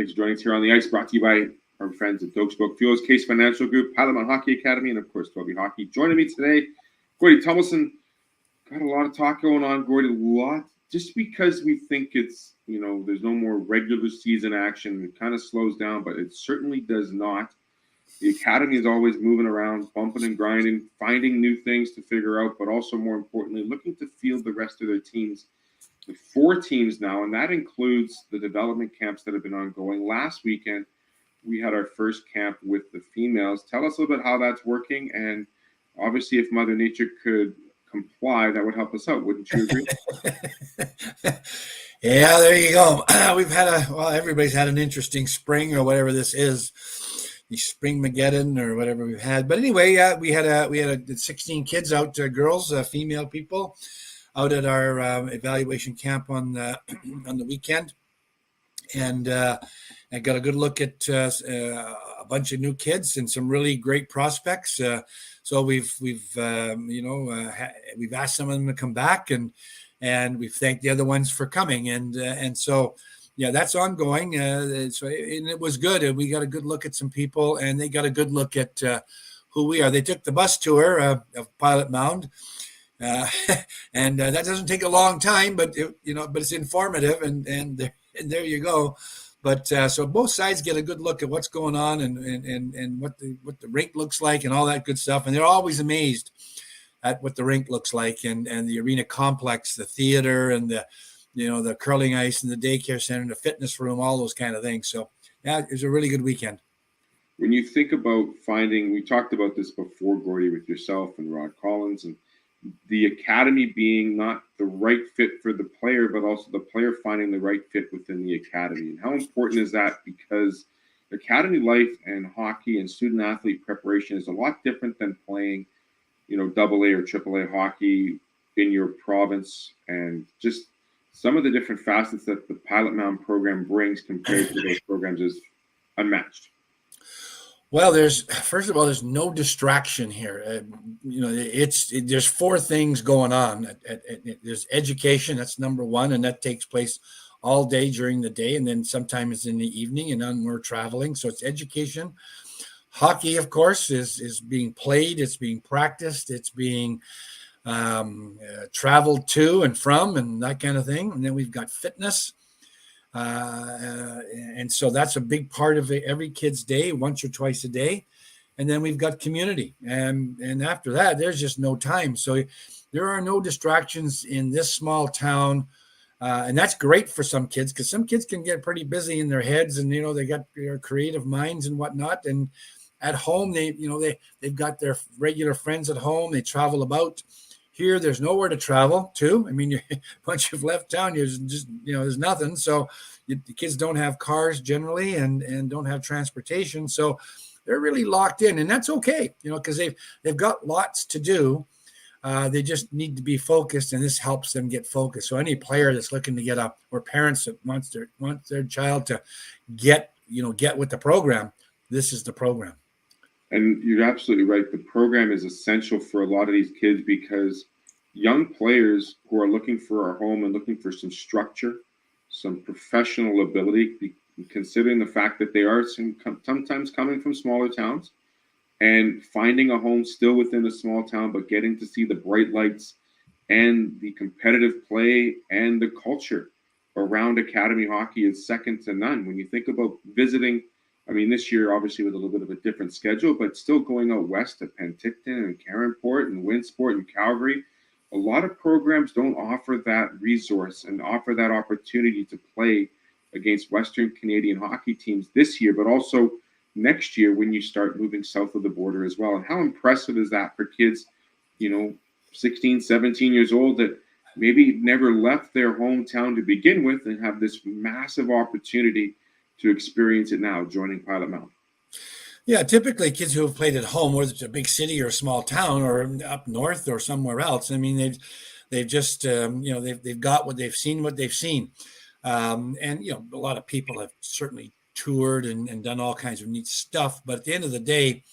thanks for joining us here on the ice. Brought to you by our friends at Dokes Book Fuels, Case Financial Group, Pilot Mountain Hockey Academy, and of course, Toby Hockey. Joining me today, Gordie Tumilson. Got a lot of talk going on, Gordie. A lot, just because we think it's, there's no more regular season action. It kind of slows down, but it certainly does not. The academy is always moving around, bumping and grinding, finding new things to figure out, but also more importantly, looking to field the rest of their teams. With 4 teams now, and that includes the development camps that have been ongoing. Last weekend, we had our first camp with the females. Tell us a little bit how that's working, and obviously, if Mother Nature could comply, that would help us out. Wouldn't you agree? Yeah, there you go. Everybody's had an interesting spring or whatever this is, the Springmageddon or whatever we've had. But anyway, we had 16 kids out, girls, female people, out at our evaluation camp on the weekend, and I got a good look at a bunch of new kids and some really great prospects. So we've asked some of them to come back, and we've thanked the other ones for coming, and so yeah, that's ongoing. And it was good, and we got a good look at some people, and they got a good look at who we are. They took the bus tour of Pilot Mound. And that doesn't take a long time, but it's informative, and there you go. But so both sides get a good look at what's going on and what the rink looks like and all that good stuff. And they're always amazed at what the rink looks like and the arena complex, the theater, and the curling ice and the daycare center and the fitness room, all those kind of things. So yeah, it was a really good weekend. When you think about we talked about this before, Gordie, with yourself and Rod Collins, and the academy being not the right fit for the player, but also the player finding the right fit within the academy. And how important is that? Because academy life and hockey and student athlete preparation is a lot different than playing, AA or AAA hockey in your province, and just some of the different facets that the Pilot Mound program brings compared to those programs is unmatched. Well, there's no distraction here. There's 4 things going on. There's education, that's number one, and that takes place all day during the day, and then sometimes in the evening, and then we're traveling. So it's education. Hockey, of course, is being played. It's being practiced. It's being traveled to and from, and that kind of thing. And then we've got fitness. And so that's a big part of every kid's day, once or twice a day. And then we've got community, and after that, there's just no time. So there are no distractions in this small town. And that's great for some kids, because some kids can get pretty busy in their heads, and, they got their creative minds and whatnot. And at home, they've got their regular friends at home. They travel about. Here, there's nowhere to travel to. I mean, once you've left town, you're just, there's nothing. So the kids don't have cars generally, and don't have transportation. So they're really locked in, and that's okay, because they've got lots to do. They just need to be focused, and this helps them get focused. So any player that's looking to or parents that want their child to get with the program, this is the program. And you're absolutely right. The program is essential for a lot of these kids, because young players who are looking for a home and looking for some structure, some professional ability, considering the fact that they are sometimes coming from smaller towns and finding a home still within a small town, but getting to see the bright lights and the competitive play and the culture around academy hockey is second to none. When you think about visiting, this year, obviously, with a little bit of a different schedule, but still going out west to Penticton and Caronport and Winsport and Calgary, a lot of programs don't offer that resource and offer that opportunity to play against Western Canadian hockey teams this year, but also next year when you start moving south of the border as well. And how impressive is that for kids, 16, 17 years old, that maybe never left their hometown to begin with, and have this massive opportunity to experience it now, joining Pilot Mound? Yeah, typically kids who have played at home, whether it's a big city or a small town or up north or somewhere else, they've just they've got what they've seen, and a lot of people have certainly toured and done all kinds of neat stuff. But at the end of the day,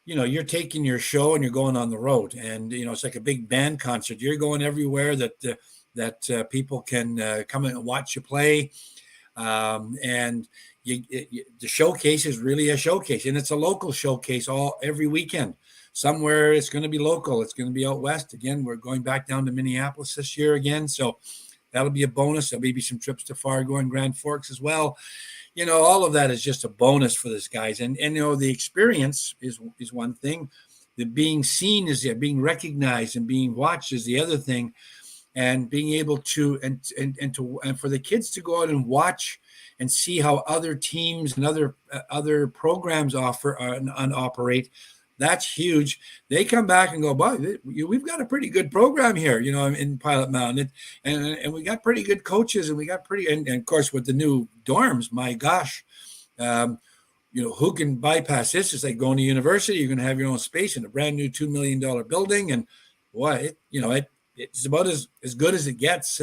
you're taking your show and you're going on the road, and it's like a big band concert. You're going everywhere that people can come and watch you play. And the showcase is really a showcase, and it's a local showcase every weekend. Somewhere it's going to be local. It's going to be out west. Again, we're going back down to Minneapolis this year again. So that'll be a bonus. There'll be some trips to Fargo and Grand Forks as well. All of that is just a bonus for this guys. And the experience is one thing. The being seen is there, being recognized and being watched is the other thing. And being able to and for the kids to go out and watch and see how other teams and other programs offer and operate, that's huge. They come back and go, boy, we've got a pretty good program here, in Pilot Mountain, and we got pretty good coaches, and we got and of course with the new dorms, my gosh, who can bypass this? It's like going to university. You're going to have your own space in a brand new $2 million building, and boy, it's about as good as it gets.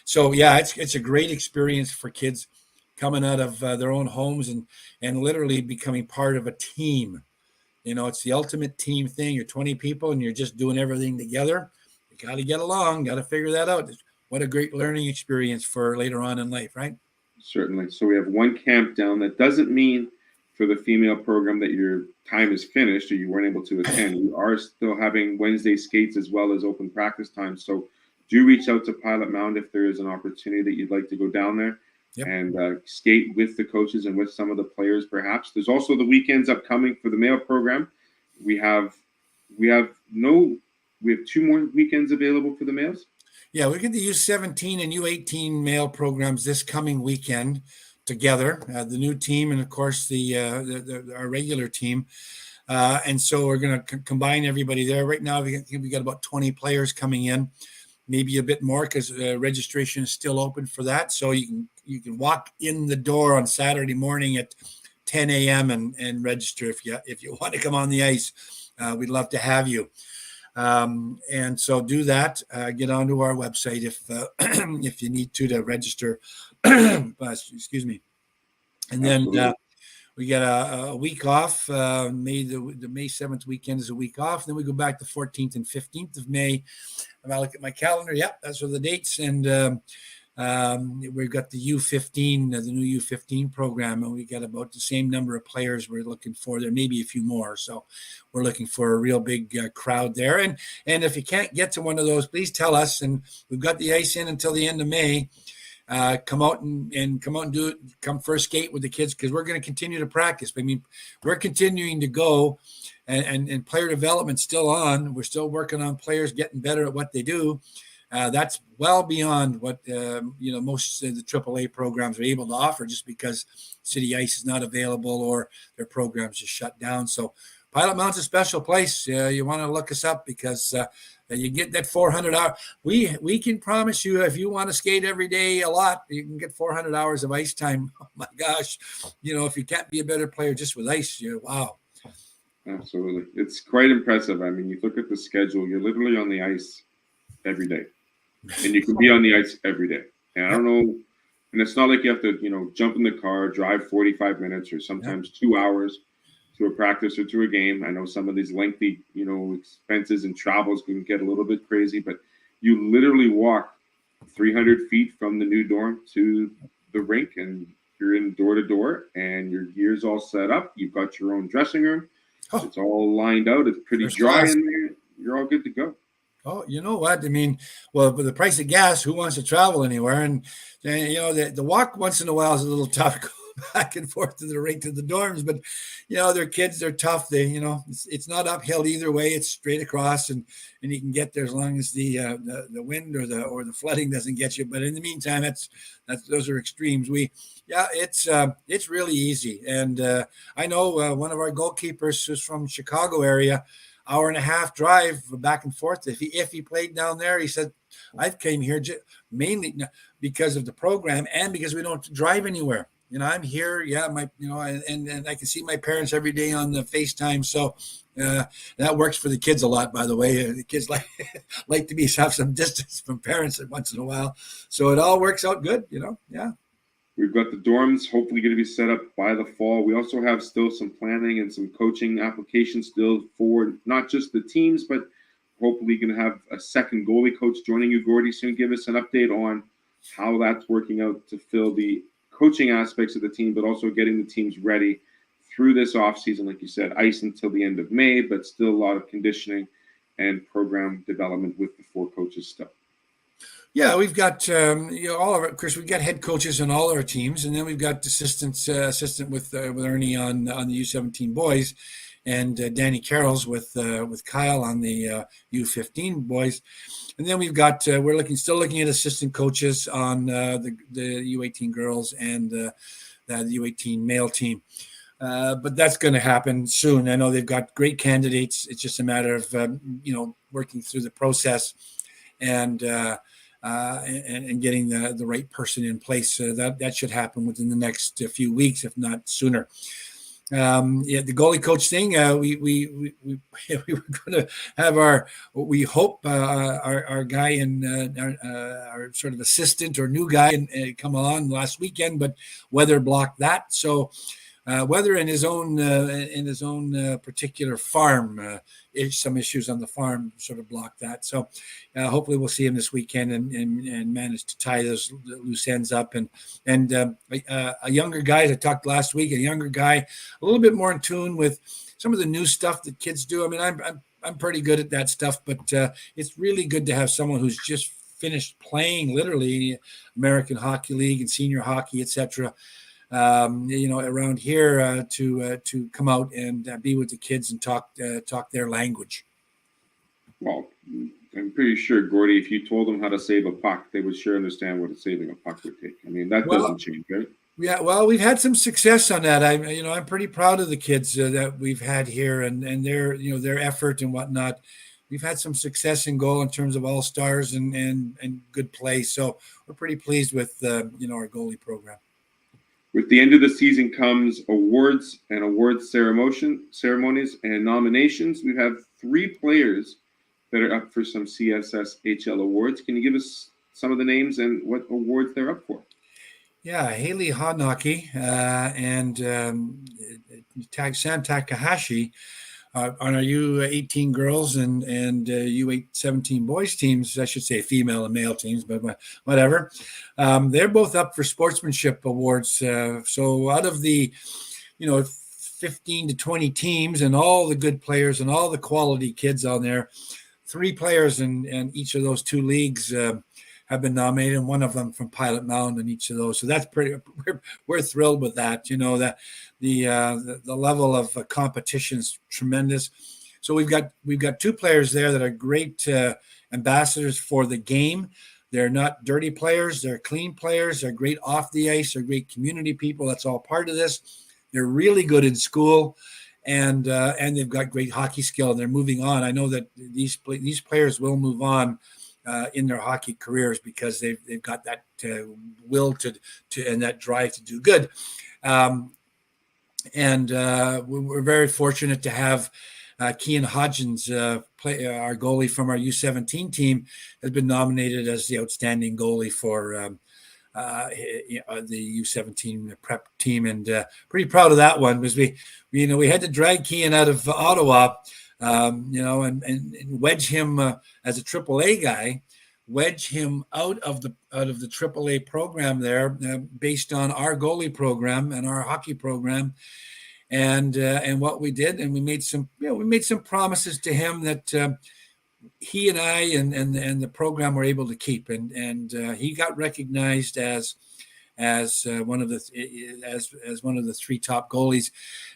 So yeah, it's a great experience for kids coming out of their own homes and literally becoming part of a team. It's the ultimate team thing. You're 20 people and you're just doing everything together. You got to get along, got to figure that out. What a great learning experience for later on in life, right? Certainly. So we have one camp down. That doesn't mean for the female program that your time is finished or you weren't able to attend. We are still having Wednesday skates as well as open practice time. So do reach out to Pilot Mountain if there is an opportunity that you'd like to go down there. Yep. And skate with the coaches and with some of the players, perhaps. There's also the weekends upcoming for the male program. We have 2 more weekends available for the males. Yeah, we get the U17 and U18 male programs this coming weekend together. The new team and of course our regular team, and so we're going to combine everybody there. Right now, we got about 20 players coming in. Maybe a bit more because registration is still open for that. So you can walk in the door on Saturday morning at 10 a.m. and register if you want to come on the ice. We'd love to have you. And so do that. Get onto our website if you need to register. Excuse me. And then we get a week off. The May 7th weekend is a week off. Then we go back the 14th and 15th of May. And I look at my calendar. Yep, those are the dates. And we've got the U15, the new U15 program, and we got about the same number of players we're looking for. There may be a few more. So we're looking for a real big crowd there. And if you can't get to one of those, please tell us. And we've got the ice in until the end of May. Come out and do it. Come first skate with the kids because we're going to continue to practice. I mean, we're continuing to go, and player development still on. We're still working on players getting better at what they do. That's well beyond what most of the AAA programs are able to offer, just because City Ice is not available or their programs just shut down. So Pilot Mountain's a special place. You want to look us up because you get that 400 hours. We can promise you if you want to skate every day a lot, you can get 400 hours of ice time. Oh my gosh. If you can't be a better player just with ice, wow. Absolutely. It's quite impressive. I mean, you look at the schedule, you're literally on the ice every day. And you can be on the ice every day. And I don't know, and it's not like you have to, jump in the car, drive 45 minutes or sometimes 2 hours to a practice or to a game. I know some of these lengthy, expenses and travels can get a little bit crazy, but you literally walk 300 feet from the new dorm to the rink, and you're in door to door, and your gear's all set up. You've got your own dressing room. Oh. It's all lined out. It's pretty dry in there. You're all good to go. Oh, you know what? I mean, well, with the price of gas, who wants to travel anywhere? And the walk once in a while is a little tough, back and forth to the rink to the dorms, but they're kids, they're tough. They it's not uphill either way, it's straight across, and you can get there as long as the wind or the flooding doesn't get you. But in the meantime, those are extremes. It's really easy. And I know one of our goalkeepers who's from Chicago area, hour and a half drive back and forth. If he played down there, he said, I've came here mainly because of the program and because we don't drive anywhere. I'm here. Yeah, and I can see my parents every day on the FaceTime. So that works for the kids a lot, by the way. The kids like to have some distance from parents once in a while. So it all works out good, Yeah. We've got the dorms hopefully going to be set up by the fall. We also have still some planning and some coaching applications still for not just the teams, but hopefully going to have a second goalie coach joining you, Gordie, soon. Give us an update on how that's working out to fill the coaching aspects of the team, but also getting the teams ready through this off season. Like you said, ice until the end of May, but still a lot of conditioning and program development with the 4 coaches still. Yeah, we've got all of our, Chris. We've got head coaches on all our teams, and then we've got assistant with Ernie on the U17 boys, and Danny Carrolls with Kyle on the U15 boys, and then we've got we're still looking at assistant coaches on the U18 girls and the U18 male team. But that's going to happen soon. I know they've got great candidates. It's just a matter of working through the process and getting the right person in place. That should happen within the next few weeks, if not sooner. The goalie coach thing, we were going to have our guy and our sort of assistant or new guy come on last weekend, but weather blocked that. So weather in his own particular farm, some issues on the farm sort of blocked that. So hopefully we'll see him this weekend and manage to tie those loose ends up. And a younger guy, as I talked last week, a younger guy, a little bit more in tune with some of the new stuff that kids do. I mean, I'm pretty good at that stuff, but it's really good to have someone who's just finished playing literally American Hockey League and senior hockey, etc. Around here to come out and be with the kids and talk their language. Well, I'm pretty sure, Gordie, if you told them how to save a puck, they would sure understand what saving a puck would take. I mean, that doesn't change, right? Yeah, well, we've had some success on that. I'm pretty proud of the kids that we've had here and their effort and whatnot. We've had some success in goal in terms of all stars and good play. So we're pretty pleased with our goalie program. With the end of the season comes awards and award ceremonies and nominations. We have 3 players that are up for some CSSHL awards. Can you give us some of the names and what awards they're up for? Yeah, Haley Hanaki and Sam Takahashi on our U18 girls and U17 boys teams, I should say female and male teams, but whatever. They're both up for sportsmanship awards. So out of the, 15 to 20 teams and all the good players and all the quality kids on there, 3 players in each of those 2 leagues have been nominated, and one of them from Pilot Mound in each of those. So that's we're thrilled with that. That the level of competition is tremendous. So we've got 2 players there that are great ambassadors for the game. They're not dirty players. They're clean players. They're great off the ice. They're great community people. That's all part of this. They're really good in school, and they've got great hockey skill. And they're moving on. I know that these players will move on in their hockey careers because they've got that will to and that drive to do good. We're very fortunate to have Kian Hodgins, our goalie from our U17 team, has been nominated as the outstanding goalie for the U17 prep team, and pretty proud of that one because we had to drag Kian out of Ottawa, and wedge him as a AAA guy, wedge him out of the AAA program there, based on our goalie program and our hockey program, and what we did, and we made some promises to him that he and I and the program were able to keep, and he got recognized as one of the 3 top goalies.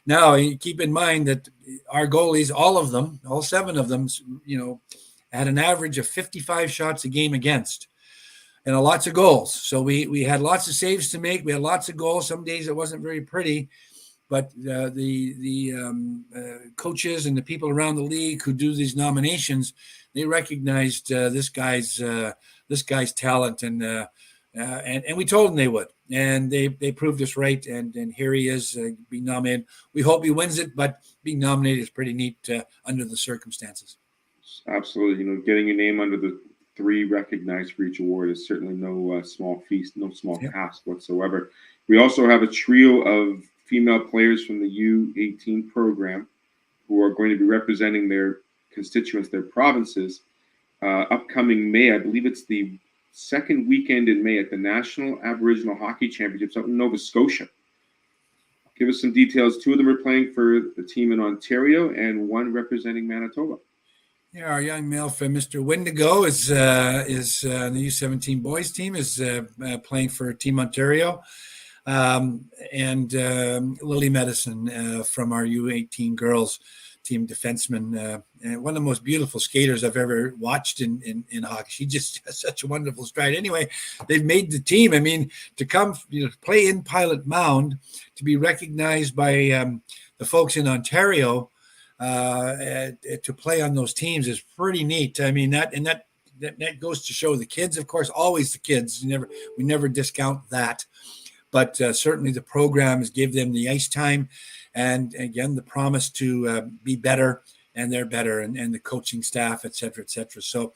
Now, keep in mind that our goalies, all 7 of them, had an average of 55 shots a game against, and lots of goals. So we had lots of saves to make. We had lots of goals. Some days it wasn't very pretty, but the coaches and the people around the league who do these nominations, they recognized this guy's talent, and we told them they would, and they proved us right, and here he is being nominated. We hope he wins it, but being nominated is pretty neat under the circumstances. Absolutely, getting your name under the 3 recognized for each award is certainly no small feast, no small task whatsoever. We also have a trio of female players from the U18 program who are going to be representing their constituents, their provinces, upcoming May. I believe it's the second weekend in May at the National Aboriginal Hockey Championships out in Nova Scotia. Give us some details. Two of them are playing for the team in Ontario and one representing Manitoba. Yeah, our young male from Mr. Wendigo is the U17 boys team is playing for Team Ontario, and Lily Medicine from our U18 girls team defenseman, and one of the most beautiful skaters I've ever watched in hockey. She just has such a wonderful stride. Anyway, they've made the team. I mean, to come play in Pilot Mound, to be recognized by the folks in Ontario, to play on those teams is pretty neat. I mean, that goes to show the kids, of course, always the kids. We never discount that, but certainly the programs give them the ice time, and again the promise to be better, and they're better, and the coaching staff, et cetera, et cetera. So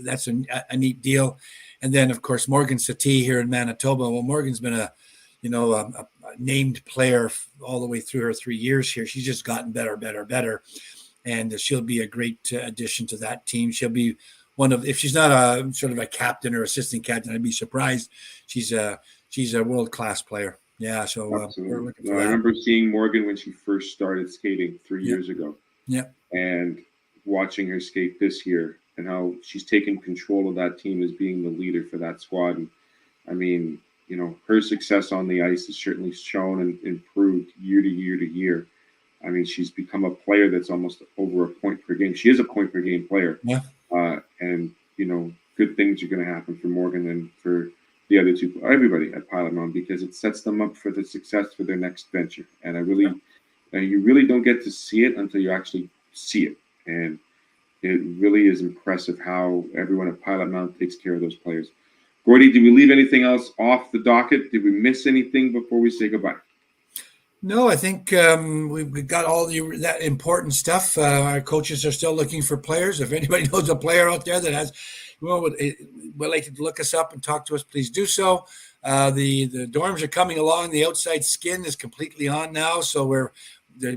that's a neat deal. And then of course Morgan Satie here in Manitoba. Well, Morgan's been a named player all the way through her 3 years here. She's just gotten better. And she'll be a great addition to that team. She'll be one of, if she's not a sort of a captain or assistant captain, I'd be surprised. She's a world-class player. Yeah. So we're looking for that. I remember seeing Morgan when she first started skating 3 years ago. Yeah. And watching her skate this year and how she's taken control of that team as being the leader for that squad. And I mean, her success on the ice has certainly shown and improved year to year. I mean, she's become a player that's almost over a point per game. She is a point per game player. Yeah. And, good things are going to happen for Morgan and for the other two, everybody at Pilot Mound, because it sets them up for the success for their next venture. And you really don't get to see it until you actually see it. And it really is impressive how everyone at Pilot Mound takes care of those players. Gordie, did we leave anything else off the docket? Did we miss anything before we say goodbye? No, I think we've got all that important stuff. Our coaches are still looking for players. If anybody knows a player out there that would like to look us up and talk to us, please do so. The dorms are coming along. The outside skin is completely on now, so they're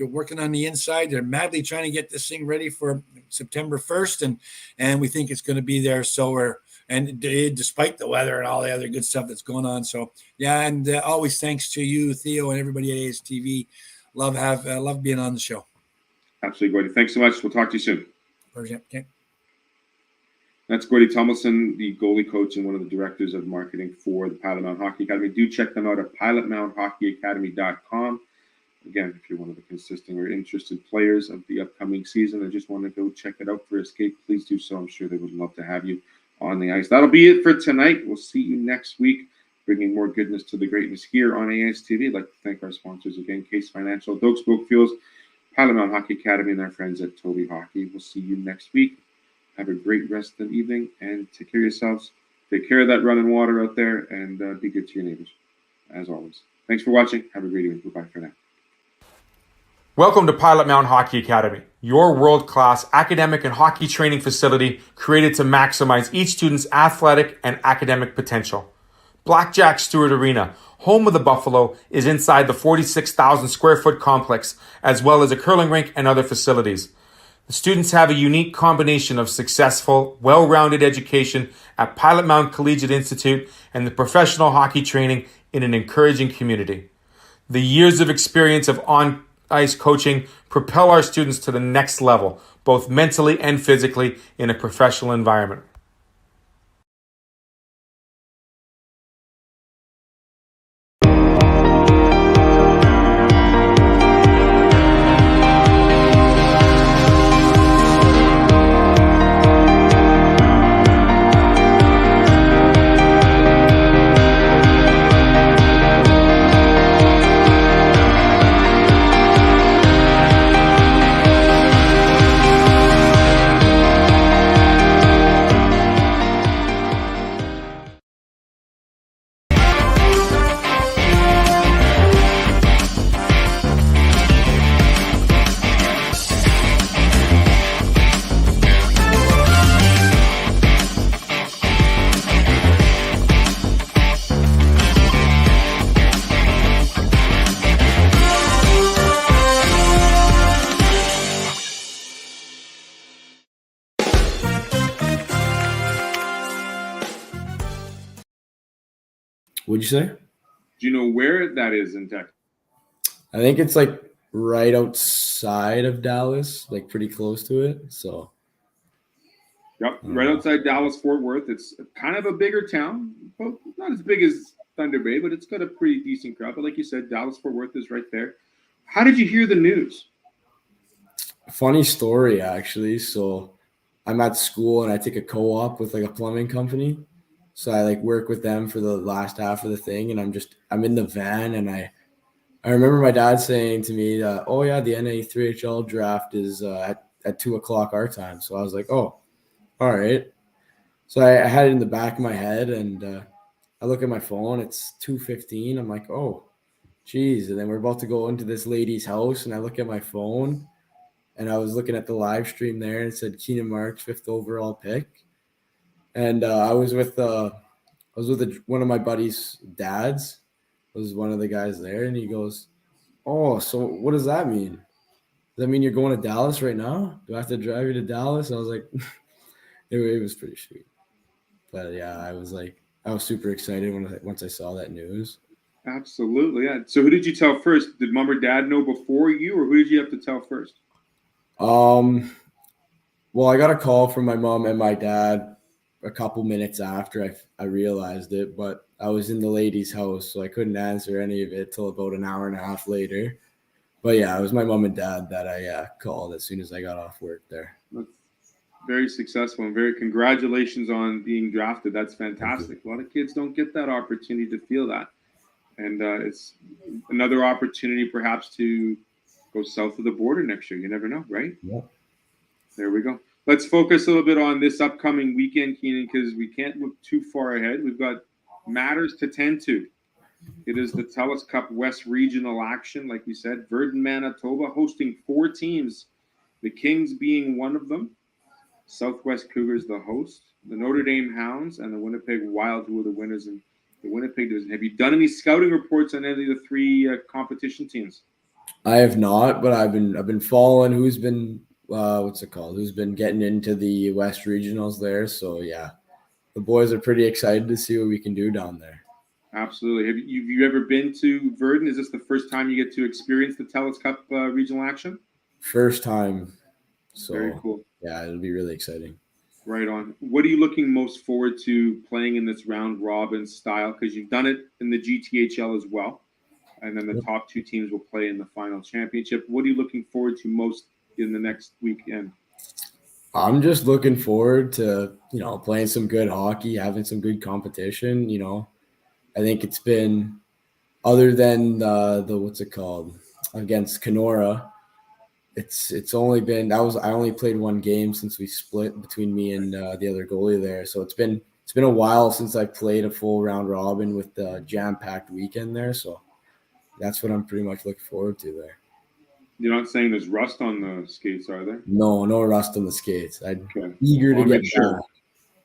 working on the inside. They're madly trying to get this thing ready for September 1st, and we think it's going to be there. So despite the weather and all the other good stuff that's going on. So yeah, and always thanks to you, Theo, and everybody at ASTV. Love being on the show. Absolutely, Gordie. Thanks so much. We'll talk to you soon. Okay. That's Gordie Tumilson, the goalie coach and one of the directors of marketing for the Pilot Mound Hockey Academy. Do check them out at pilotmoundhockeyacademy.com. Again, if you're one of the consistent or interested players of the upcoming season and just want to go check it out for a skate, please do so. I'm sure they would love to have you on the ice. That'll be it for tonight. We'll see you next week, bringing more goodness to the greatness here on ASTV. I'd like to thank our sponsors again, Case Financial, Doak Spoke Fuels, Pilot Mound Hockey Academy, and our friends at Toby Hockey. We'll see you next week. Have a great rest of the evening and take care of yourselves. Take care of that running water out there and be good to your neighbors, as always. Thanks for watching. Have a great evening. Goodbye for now. Welcome to Pilot Mound Hockey Academy, your world-class academic and hockey training facility created to maximize each student's athletic and academic potential. Blackjack Stewart Arena, home of the Buffalo, is inside the 46,000 square foot complex, as well as a curling rink and other facilities. The students have a unique combination of successful, well-rounded education at Pilot Mound Collegiate Institute and the professional hockey training in an encouraging community. The years of experience of on-ice coaching propel our students to the next level, both mentally and physically, in a professional environment. What'd you say? Do you know where that is in Texas? I think it's like right outside of Dallas, like pretty close to it. So, Yep, right outside Dallas, Fort Worth. It's kind of a bigger town, but not as big as Thunder Bay, but it's got a pretty decent crowd. But like you said, Dallas, Fort Worth is right there. How did you hear the news? funny story, actually. So, I'm at school and I take a co-op with like a plumbing company. So I like work with them for the last half of the thing, and I'm in the van, and I remember my dad saying to me that, oh yeah, the NA3HL draft is at 2:00 our time. So I was like, oh, all right. So I had it in the back of my head, and I look at my phone. It's 2:15. I'm like, oh, geez. And then we're about to go into this lady's house, and I look at my phone, and I was looking at the live stream there, and it said Keenan Marks, 5th overall pick. And I was with one of my buddy's dads. Was one of the guys there, and he goes, "Oh, so what does that mean? Does that mean you're going to Dallas right now? Do I have to drive you to Dallas?" And I was like, it was pretty sweet. But yeah, I was super excited once I saw that news. Absolutely, yeah. So who did you tell first? Did mom or dad know before you, or who did you have to tell first? Well, I got a call from my mom and my dad a couple minutes after I realized it, but I was in the lady's house, so I couldn't answer any of it till about an hour and a half later. But yeah, it was my mom and dad that I called as soon as I got off work there. That's very successful and very congratulations on being drafted. That's fantastic. A lot of kids don't get that opportunity to feel that. And it's another opportunity perhaps to go south of the border next year. You never know, right? Yeah. There we go. Let's focus a little bit on this upcoming weekend, Keenan, because we can't look too far ahead. We've got matters to tend to. It is the TELUS Cup West Regional action, like we said. Verdun, Manitoba hosting 4 teams, the Kings being one of them, Southwest Cougars the host, the Notre Dame Hounds, and the Winnipeg Wild, who are the winners in the Winnipeg division. Have you done any scouting reports on any of the 3 competition teams? I have not, but I've been following who's been who's been getting into the West Regionals there. So yeah, the boys are pretty excited to see what we can do down there. Absolutely. Have you ever been to Verdun? Is this the first time you get to experience the TELUS Cup regional action? First time. So very cool. Yeah, it'll be really exciting. Right on. What are you looking most forward to playing in this round robin style? Because you've done it in the GTHL as well. And then the top 2 teams will play in the final championship. What are you looking forward to most in the next weekend? I'm just looking forward to, playing some good hockey, having some good competition. I think it's been, other than the against Kenora, it's only been, I only played 1 game since we split between me and the other goalie there. So it's been a while since I played a full round robin with the jam-packed weekend there. So that's what I'm pretty much looking forward to there. You're not saying there's rust on the skates, are there? No rust on the skates. I'm eager to get sure.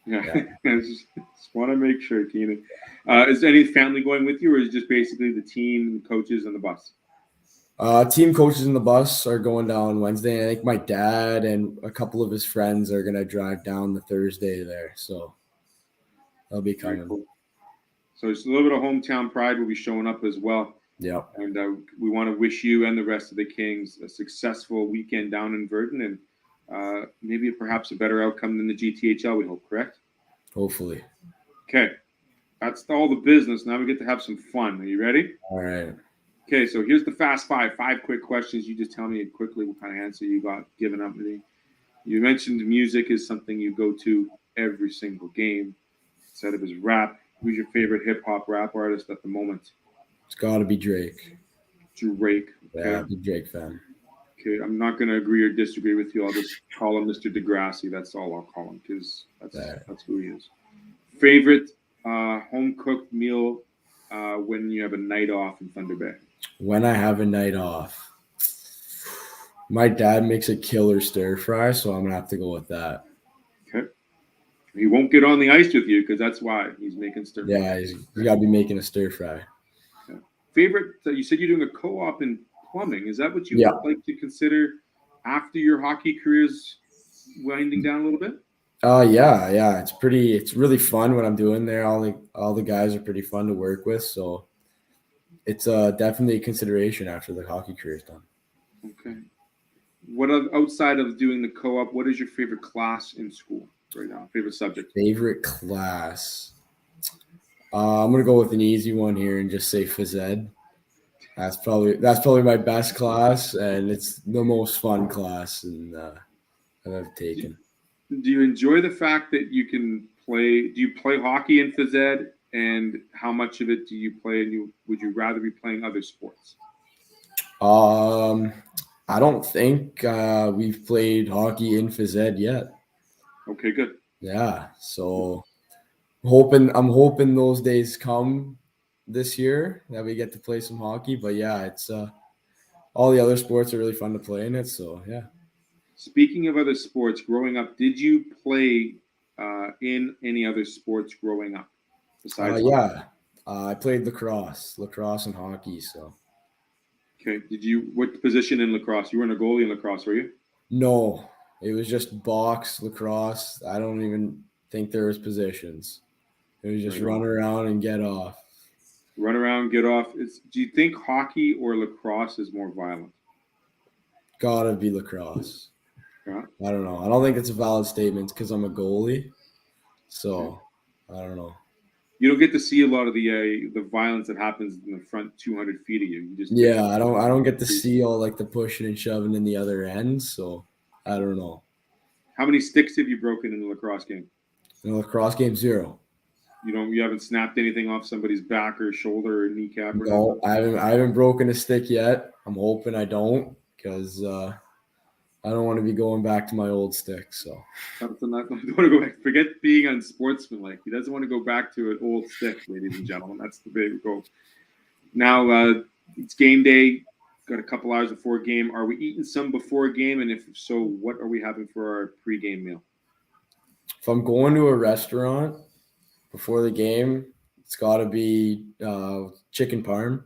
Yeah. just want to make sure, Keenan. Is any family going with you, or is it just basically the team, the coaches, and the bus? Team coaches and the bus are going down Wednesday. And I think my dad and a couple of his friends are going to drive down the Thursday there. So they'll be coming. Cool. So it's a little bit of hometown pride will be showing up as well. Yeah. And we want to wish you and the rest of the Kings a successful weekend down in Verdun, and maybe perhaps a better outcome than the GTHL, we hope, correct? Hopefully. Okay. That's all the business. Now we get to have some fun. Are you ready? All right. Okay, so here's the fast 5 quick questions. You just tell me quickly what kind of answer you got given up to me. You mentioned music is something you go to every single game. Said it was rap. Who's your favorite hip-hop rap artist at the moment? It's got to be Drake. Drake. Okay. Yeah, I'm a Drake fan. Okay, I'm not going to agree or disagree with you. I'll just call him Mr. Degrassi. That's all I'll call him, because that's who he is. Favorite home-cooked meal when you have a night off in Thunder Bay? When I have a night off, my dad makes a killer stir fry, so I'm going to have to go with that. Okay. He won't get on the ice with you because that's why he's making stir fry. Yeah, he's got to be making a stir fry. Okay. Favorite, you said you're doing a co-op in plumbing. Is that what you would like to consider after your hockey career's winding down a little bit? Yeah. It's really fun what I'm doing there. All the guys are pretty fun to work with. So it's definitely a consideration after the hockey career is done. Okay. Outside of doing the co-op, what is your favorite class in school right now? Favorite subject? Favorite class? I'm gonna go with an easy one here and just say phys ed. That's probably my best class, and it's the most fun class that I've taken. Do you enjoy the fact that you can play? Do you play hockey in phys ed, and how much of it do you play? And would you rather be playing other sports? I don't think we've played hockey in phys ed yet. Okay, good. Yeah, so I'm hoping those days come this year that we get to play some hockey. But yeah, it's all the other sports are really fun to play in it. So yeah. Speaking of other sports, growing up, did you play in any other sports growing up besides hockey? Yeah, I played lacrosse and hockey. So Okay. What position in lacrosse? You weren't a goalie in lacrosse, were you? no, it was just box lacrosse. I don't even think there was positions. It was just run around and get off. Run around, get off. Do you think hockey or lacrosse is more violent? Gotta be lacrosse. Yeah. I don't know. I don't think it's a valid statement because I'm a goalie. So I don't know. You don't get to see a lot of the violence that happens in the front 200 feet of you. You just I don't get to see all like the pushing and shoving in the other end. So I don't know. How many sticks have you broken in a lacrosse game? In a lacrosse game, 0. You haven't snapped anything off somebody's back or shoulder or kneecap or No, nothing? I haven't broken a stick yet. I'm hoping I don't because I don't want to be going back to my old stick. So Don't want to go back. Forget being unsportsmanlike. He doesn't want to go back to an old stick, ladies and gentlemen. That's the way we go. Now it's game day. Got a couple hours before game. Are we eating some before game? And if so, what are we having for our pregame meal? if I'm going to a restaurant before the game, it's got to be chicken parm,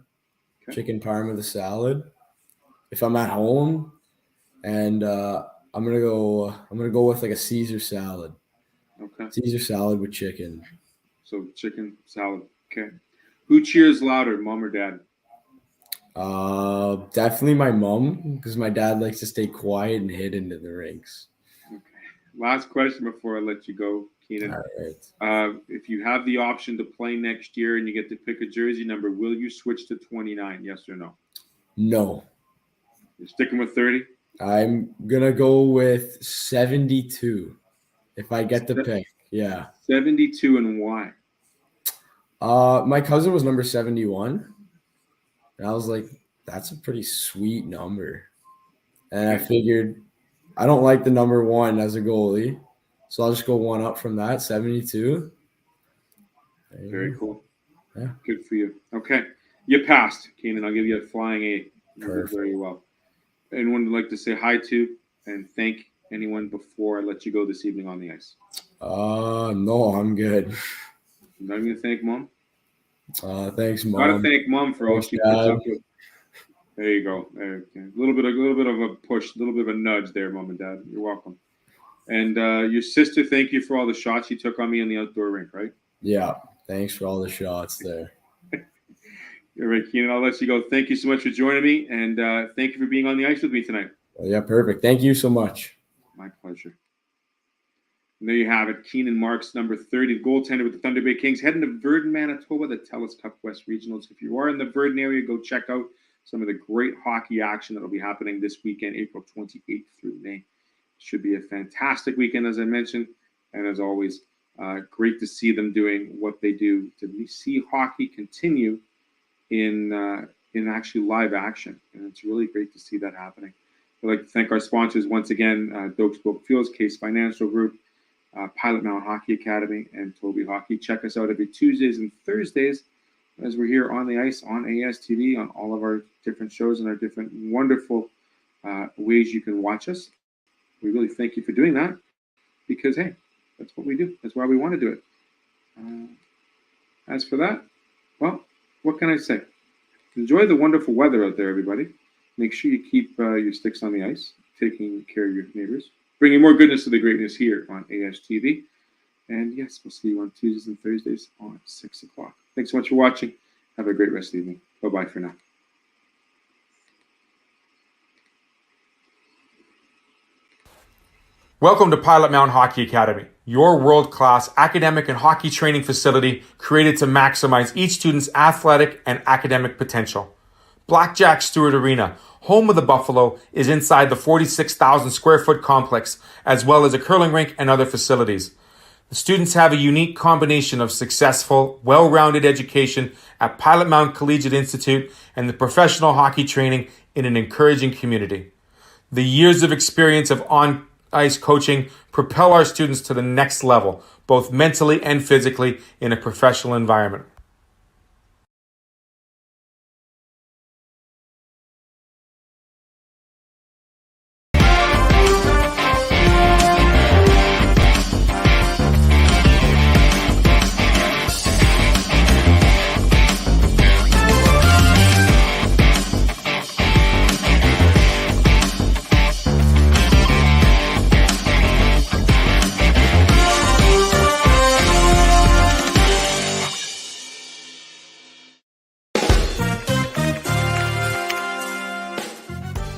chicken parm with a salad. If I'm at home, and I'm gonna go with like a Caesar salad. Okay. Caesar salad with chicken. So chicken salad. Okay. Who cheers louder, mom or dad? Definitely my mom, because my dad likes to stay quiet and hidden in the rinks. Okay. Last question before I let you go, Keenan. All right. If you have the option to play next year and you get to pick a jersey number, will you switch to 29? Yes or no? No. You're sticking with 30? I'm gonna go with 72 if I get to pick. Yeah. 72, and why? My cousin was number 71. And I was like, that's a pretty sweet number. And I figured I don't like the number 1 as a goalie. So I'll just go one up from that, 72. Very cool. Yeah. Good for you. Okay. You passed, Keenan. I'll give you a flying A. You did very well. Anyone would like to say hi to and thank anyone before I let you go this evening on the ice? No, I'm good. I'm not going to thank Mom. Thanks, Mom. Got to thank Mom for all she puts up with. There you go. Okay. A little bit of a push, a little bit of a nudge there, Mom and Dad. You're welcome. And your sister, thank you for all the shots you took on me in the outdoor rink, right? Yeah. Thanks for all the shots there. All right, Keenan, I'll let you go. Thank you so much for joining me, and thank you for being on the ice with me tonight. Yeah, perfect. Thank you so much. My pleasure. And there you have it. Keenan Marks, number 30, goaltender with the Thunder Bay Kings, heading to Virden, Manitoba, the TELUS Cup West Regionals. If you are in the Virden area, go check out some of the great hockey action that will be happening this weekend, April 28th through May. Should be a fantastic weekend, as I mentioned. And as always, great to see them doing what they do, to see hockey continue in actually live action. And it's really great to see that happening. I'd like to thank our sponsors once again, Doak Spoke Fuels, Case Financial Group, Pilot Mountain Hockey Academy, and Toby Hockey. Check us out every Tuesdays and Thursdays as we're here on the ice, on ASTV, on all of our different shows and our different wonderful ways you can watch us. We really thank you for doing that because, hey, that's what we do. That's why we want to do it. As for that, well, what can I say? Enjoy the wonderful weather out there, everybody. Make sure you keep your sticks on the ice, taking care of your neighbors. bringing more goodness to the greatness here on ASTV. And yes, we'll see you on Tuesdays and Thursdays on 6 o'clock. Thanks so much for watching. Have a great rest of the evening. Bye-bye for now. Welcome to Pilot Mountain Hockey Academy, your world-class academic and hockey training facility created to maximize each student's athletic and academic potential. Blackjack Stewart Arena, home of the Buffalo, is inside the 46,000 square foot complex, as well as a curling rink and other facilities. The students have a unique combination of successful, well-rounded education at Pilot Mountain Collegiate Institute and the professional hockey training in an encouraging community. The years of experience of on-ice coaching propel our students to the next level, both mentally and physically, in a professional environment.